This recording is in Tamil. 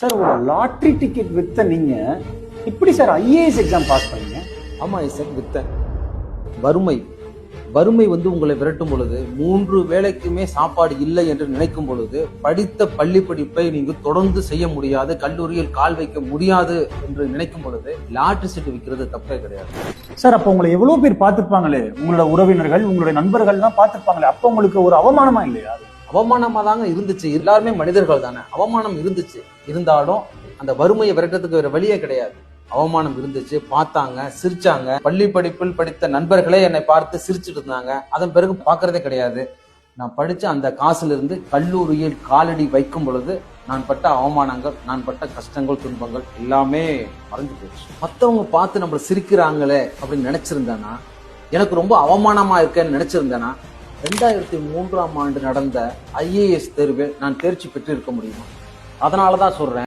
சார் ஒரு லாட்ரி டிக்கெட் வித்த நீங்க எப்படி சார் ஐஏஎஸ் எக்ஸாம் பாஸ் பண்ணீங்க? ஆமா சார், வித்தேன். வறுமை உங்களை விரட்டும் பொழுது, 3 வேளைக்குமே சாப்பாடு இல்லை என்று நினைக்கும் பொழுது, படித்த பள்ளி படிப்பை நீங்க தொடர்ந்து செய்ய முடியாது, கல்லூரியில் கால் வைக்க முடியாது என்று நினைக்கும் பொழுது லாட்டரி சீட்டு விற்கிறது தப்பே கிடையாது. சார் அப்ப உங்களை எவ்வளவு பேர் பார்த்திருப்பாங்களே, உங்களோட உறவினர்கள் உங்களுடைய நண்பர்கள் எல்லாம் பார்த்திருப்பாங்களே, அப்ப உங்களுக்கு ஒரு அவமானமா இல்லையா? அவமானமா தாங்க இருந்துச்சு. எல்லாருமே மனிதர்கள் தானே, அவமானம் இருந்துச்சு. இருந்தாலும் அந்த வறுமையை விரட்டுறதுக்கு வேற வழியே கிடையாது. அவமானம் இருந்துச்சு, பார்த்தாங்க, சிரிச்சாங்க. பள்ளி படிப்பில் படித்த நண்பர்களே என்னை பார்த்து சிரிச்சுட்டு இருந்தாங்க. அதன் பிறகு பார்க்கறதே கிடையாது. நான் படிச்ச அந்த காசுல இருந்து கல்லூரியில் காலடி வைக்கும் பொழுது நான் பட்ட அவமானங்கள், நான் பட்ட கஷ்டங்கள், துன்பங்கள் எல்லாமே மறந்து போச்சு. மற்றவங்க பார்த்து நம்மள சிரிக்கிறாங்களே அப்படின்னு நினைச்சிருந்தேன்னா, எனக்கு ரொம்ப அவமானமா இருக்கேன்னு நினைச்சிருந்தேன்னா, 2003ஆம் ஆண்டு நடந்த ஐஏஎஸ் தேர்வில் நான் தேர்ச்சி பெற்று இருக்க முடியுமா? அதனாலதான் சொல்றேன்.